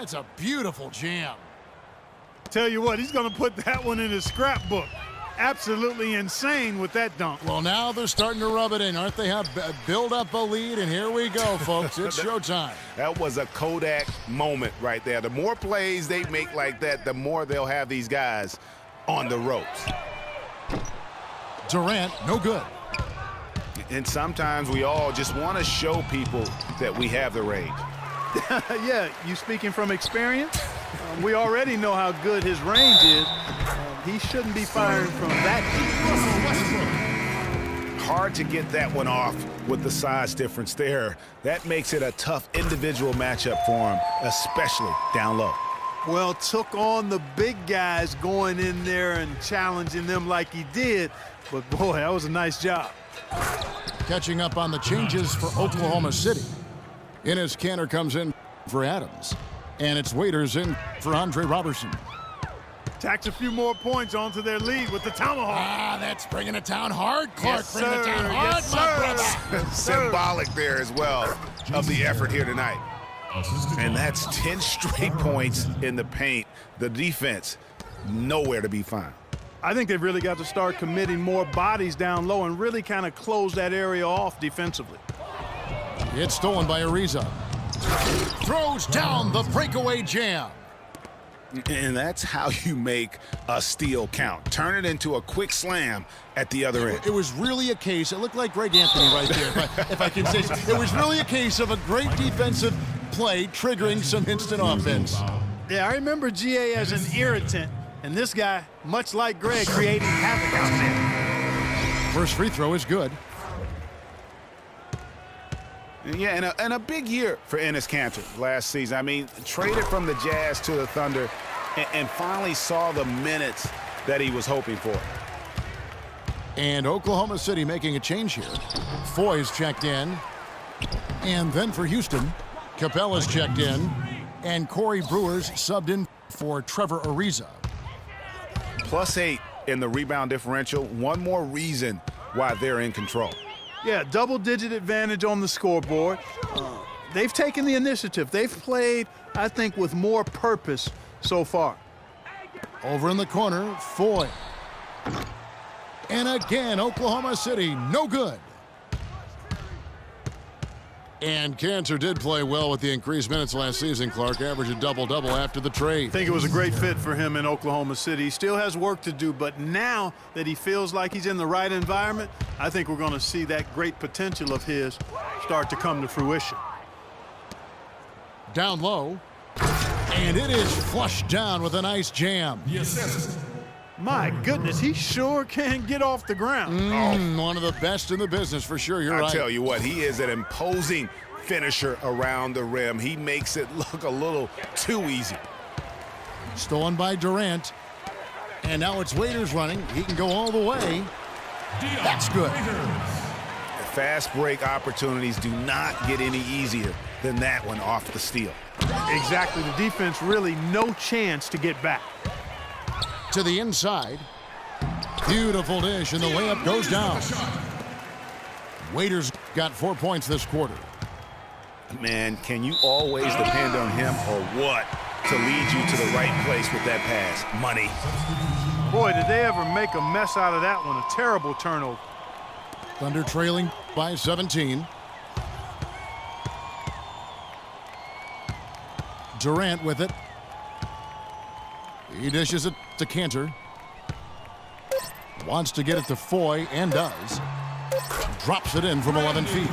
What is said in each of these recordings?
That's a beautiful jam. Tell you what, he's going to put that one in his scrapbook. Absolutely insane with that dunk. Well, now they're starting to rub it in, aren't they? Have build up a lead, and here we go, folks. It's showtime. That was a Kodak moment right there. The more plays they make like that, the more they'll have these guys on the ropes. Durant, no good. And sometimes we all just want to show people that we have the range. Yeah, you speaking from experience? We already know how good his range is. He shouldn't be firing from that deep. Hard to get that one off with the size difference there. That makes it a tough individual matchup for him, especially down low. Well, took on the big guys going in there and challenging them like he did. But, boy, that was a nice job. Catching up on the changes for Oklahoma City. Enes Kanter comes in for Adams. And it's Waiters in for Andre Robertson. Tacks a few more points onto their lead with the tomahawk. Ah, that's bringing it down hard, Clark. Yes, bringing it down hard, yes, my brother. Yes, Symbolic there as well of the effort here tonight. And that's 10 straight points in the paint. The defense, nowhere to be found. I think they've really got to start committing more bodies down low and really kind of close that area off defensively. It's stolen by Ariza. Throws down the breakaway jam. And that's how you make a steal count. Turn it into a quick slam at the other end. It was really a case, it looked like Greg Anthony right there, if I can say so. It was really a case of a great defensive play triggering some instant offense. Yeah, I remember GA as an irritant, and this guy, much like Greg, creating havoc out there. First free throw is good. Yeah, and a big year for Enes Kanter last season. I mean, traded from the Jazz to the Thunder and finally saw the minutes that he was hoping for. And Oklahoma City making a change here. Foy's checked in. And then for Houston, Capella's checked in. And Corey Brewer's subbed in for Trevor Ariza. +8 in the rebound differential. One more reason why they're in control. Yeah, double-digit advantage on the scoreboard. They've taken the initiative. They've played, I think, with more purpose so far. Over in the corner, Foy. And again, Oklahoma City, no good. And Kanter did play well with the increased minutes last season, Clark. Averaged a double-double after the trade. I think it was a great fit for him in Oklahoma City. He still has work to do, but now that he feels like he's in the right environment, I think we're going to see that great potential of his start to come to fruition. Down low. And it is flushed down with a nice jam. Yes. My goodness, he sure can get off the ground. One of the best in the business for sure. You're I right. tell you what, he is an imposing finisher around the rim. He makes it look a little too easy. Stolen by Durant. And now it's Waiters running. He can go all the way. That's good. Fast break opportunities do not get any easier than that one off the steal. Exactly. The defense really no chance to get back. To the inside. Beautiful dish, and the layup goes down. Waiters got 4 points this quarter. Man, can you always depend on him or what to lead you to the right place with that pass? Money. Boy, did they ever make a mess out of that one. A terrible turnover. Thunder trailing by 17. Durant with it. He dishes it to Kanter. Wants to get it to Foy, and does. Drops it in from 11 feet.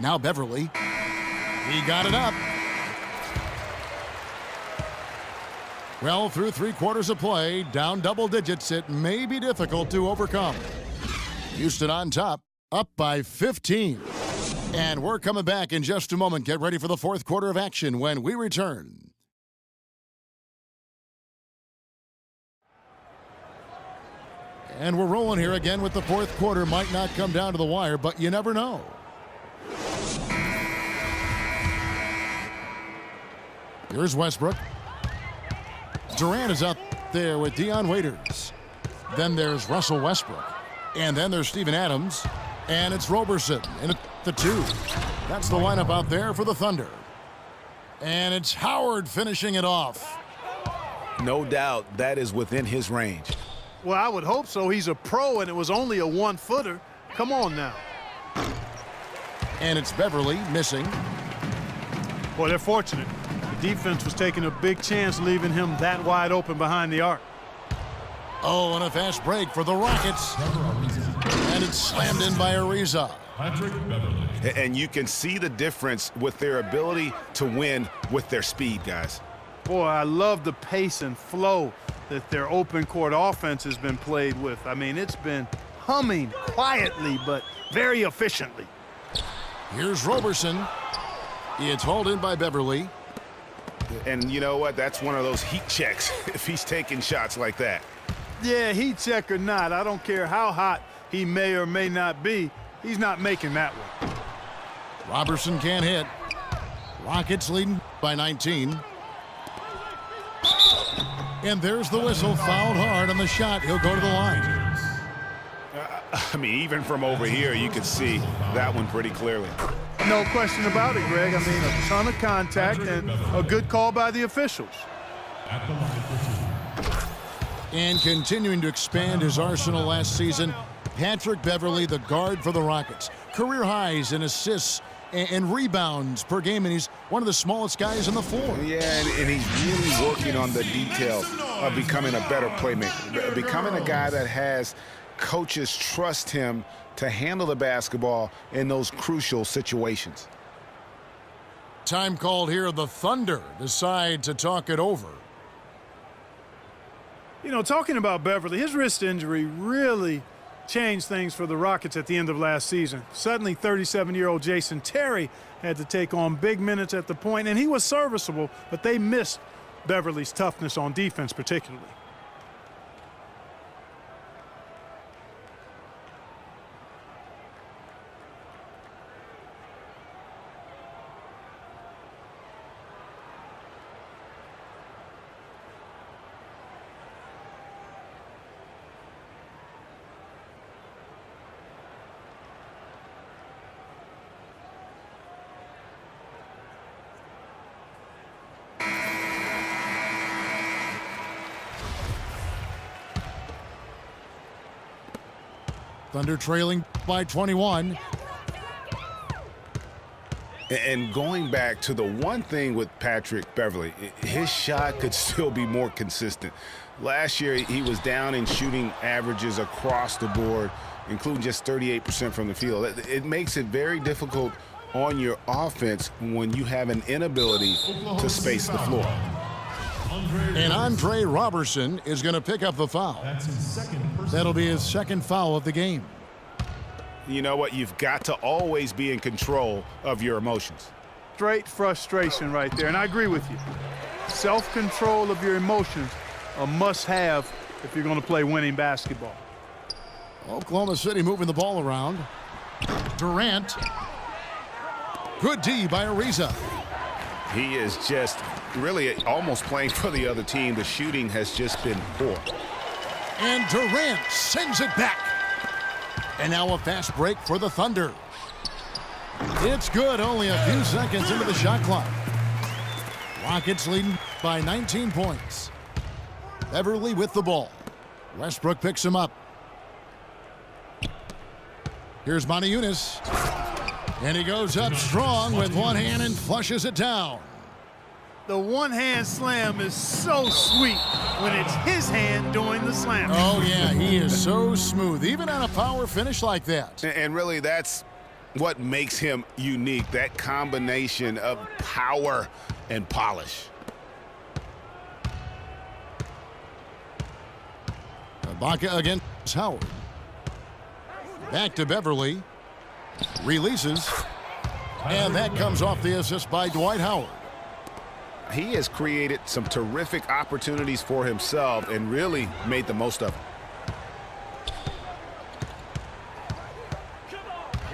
Now Beverly. He got it up. Well, through 3 quarters of play, down double digits, it may be difficult to overcome. Houston on top, up by 15. And we're coming back in just a moment. Get ready for the 4th quarter of action when we return. And we're rolling here again with the 4th quarter. Might not come down to the wire, but you never know. Here's Westbrook. Durant is out there with Dion Waiters. Then there's Russell Westbrook. And then there's Steven Adams. And it's Roberson in at the 2. That's the lineup out there for the Thunder. And it's Howard finishing it off. No doubt that is within his range. Well, I would hope so. He's a pro, and it was only a one-footer. Come on now. And it's Beverly missing. Boy, they're fortunate. The defense was taking a big chance leaving him that wide open behind the arc. Oh, and a fast break for the Rockets. And it's slammed in by Ariza. And you can see the difference with their ability to win with their speed, guys. Boy, I love the pace and flow that their open court offense has been played with. I mean, it's been humming quietly but very efficiently. Here's Roberson. It's hauled in by Beverly. And you know what? That's one of those heat checks if he's taking shots like that. Yeah, heat check or not, I don't care how hot he may or may not be, he's not making that one. Roberson can't hit. Rockets leading by 19. And there's the whistle, fouled hard on the shot. He'll go to the line. I mean, even from over here, you can see that one pretty clearly. No question about it, Greg. I mean, a ton of contact and a good call by the officials. And continuing to expand his arsenal last season, Patrick Beverly, the guard for the Rockets. Career highs in assists and rebounds per game, and he's one of the smallest guys on the floor. Yeah, and he's really working on the details of becoming a better playmaker, becoming a guy that has coaches trust him to handle the basketball in those crucial situations. Time called here. The Thunder decide to talk it over. You know, talking about Beverly, his wrist injury really changed things for the Rockets at the end of last season. Suddenly, 37-year-old Jason Terry had to take on big minutes at the point, and he was serviceable, but they missed Beverly's toughness on defense particularly. Thunder trailing by 21. And going back to the one thing with Patrick Beverly, his shot could still be more consistent. Last year, he was down in shooting averages across the board, including just 38% from the field. It makes it very difficult on your offense when you have an inability to space the floor. And Andre Roberson is going to pick up the foul. That'll be his second foul of the game. You know what? You've got to always be in control of your emotions. Straight frustration right there, and I agree with you. Self-control of your emotions, a must-have if you're going to play winning basketball. Oklahoma City moving the ball around. Durant. Good D by Ariza. He is just really almost playing for the other team. The shooting has just been poor. And Durant sends it back. And now a fast break for the Thunder. It's good, only a few seconds into the shot clock. Rockets leading by 19 points. Beverly with the ball. Westbrook picks him up. Here's Monty Eunice. And he goes up strong with one hand and flushes it down. The one-hand slam is so sweet when it's his hand doing the slam. Oh, yeah, he is so smooth, even on a power finish like that. And really, that's what makes him unique, that combination of power and polish. Ibaka against Howard. Back to Beverly. Releases. And that comes off the assist by Dwight Howard. He has created some terrific opportunities for himself and really made the most of them.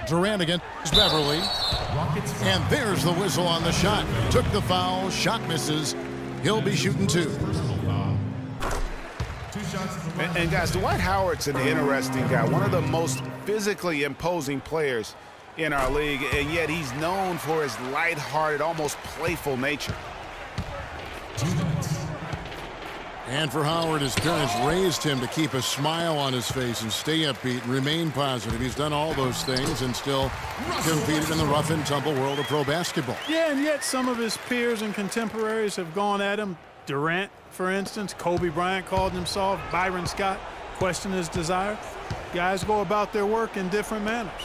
Durant against Beverly. And there's the whistle on the shot. Took the foul. Shot misses. He'll be shooting two. And guys, Dwight Howard's an interesting guy. One of the most physically imposing players in our league, and yet he's known for his lighthearted, almost playful nature. 2 minutes. And for Howard, his parents raised him to keep a smile on his face and stay upbeat and remain positive. He's done all those things and still competed in the rough and tumble world of pro basketball. Yeah, and yet some of his peers and contemporaries have gone at him. Durant, for instance, Kobe Bryant called him soft. Byron Scott questioned his desire. Guys go about their work in different manners.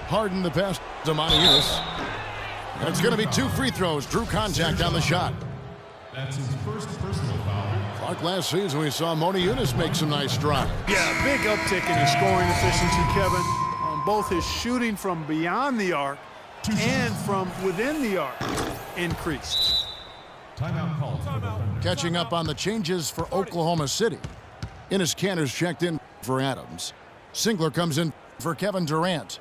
Harden the pass to Monty Eunice. And it's going to be 2 free throws. Drew contact on the shot. That's his first personal foul. Clark, last season we saw Monty Eunice make some nice strides. Yeah, big uptick in his scoring efficiency, Kevin, on both his shooting from beyond the arc and from within the arc increased. Timeout called for the Thunder. Catching up on the changes for Oklahoma City. Enes Kanter's checked in for Adams. Singler comes in for Kevin Durant.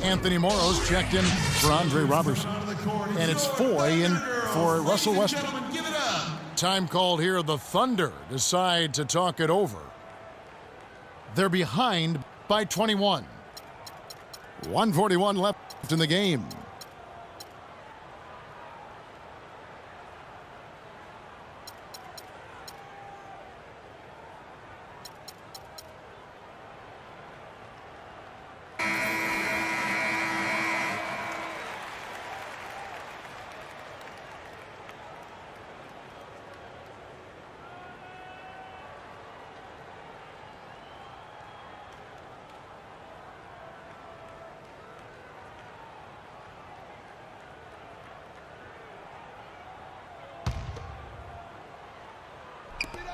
Anthony Morrow's checked in for Andre Robertson. And it's Foy in for Russell Westbrook. Time called here. The Thunder decide to talk it over. They're behind by 21. 1:41 left in the game.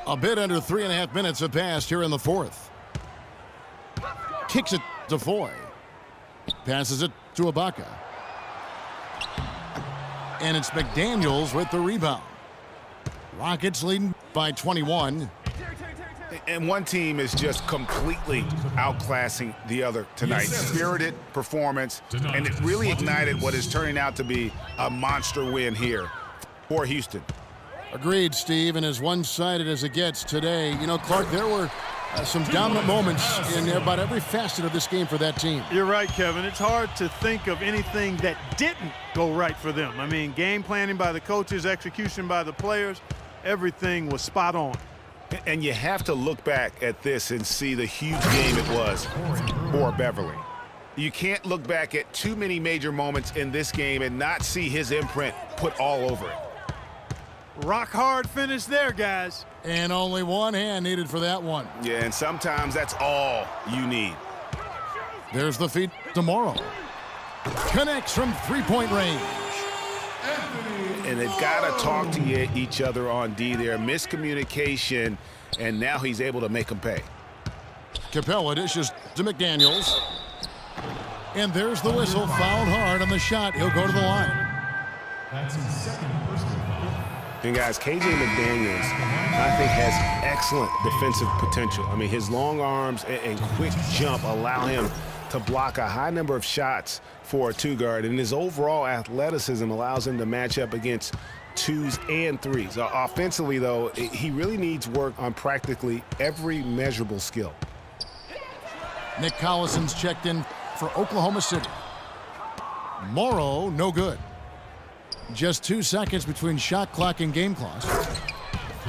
A bit under 3.5 minutes have passed here in the fourth. Kicks it to Foy. Passes it to Ibaka. And it's McDaniels with the rebound. Rockets leading by 21. And one team is just completely outclassing the other tonight. Spirited performance, and it really ignited what is turning out to be a monster win here for Houston. Agreed, Steve, and as one-sided as it gets today. You know, Clark, there were some dominant moments in about every facet of this game for that team. You're right, Kevin. It's hard to think of anything that didn't go right for them. I mean, game planning by the coaches, execution by the players, everything was spot on. And you have to look back at this and see the huge game it was for Beverly. You can't look back at too many major moments in this game and not see his imprint put all over it. Rock hard finish there, guys. And only one hand needed for that one. Yeah, and sometimes that's all you need. There's the feed tomorrow. Connects from three-point range. And they've got to talk to each other on D there. Miscommunication, and now he's able to make them pay. Capella dishes to McDaniels. And there's the whistle. Fouled hard on the shot. He'll go to the line. That's his second personal foul. And guys, KJ McDaniels, I think, has excellent defensive potential. I mean, his long arms and quick jump allow him to block a high number of shots for a two-guard, and his overall athleticism allows him to match up against twos and threes. Offensively, though, he really needs work on practically every measurable skill. Nick Collison's checked in for Oklahoma City. Morrow, no good. Just 2 seconds between shot clock and game clock.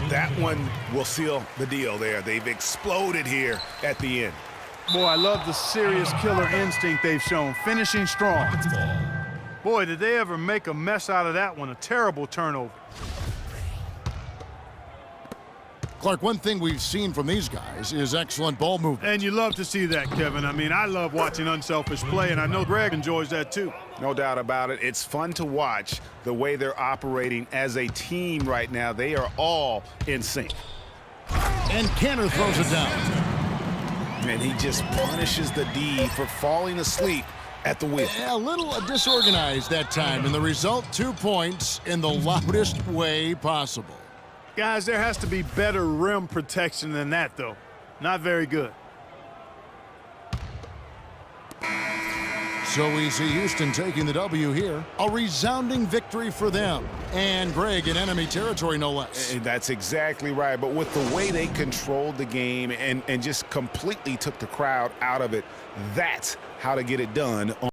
That one will seal the deal there. They've exploded here at the end. Boy, I love the serious killer instinct they've shown, finishing strong. Boy, did they ever make a mess out of that one. A terrible turnover. Clark, one thing we've seen from these guys is excellent ball movement. And you love to see that, Kevin. I mean, I love watching unselfish play, and I know Greg enjoys that too. No doubt about it. It's fun to watch the way they're operating as a team right now. They are all in sync. And Kanter throws it down. And he just punishes the D for falling asleep at the wheel. A little disorganized that time, and the result, 2 points in the loudest way possible. Guys, there has to be better rim protection than that, though. Not very good. So we see Houston taking the W here. A resounding victory for them. And Greg in enemy territory, no less. And that's exactly right. But with the way they controlled the game and just completely took the crowd out of it, that's how to get it done.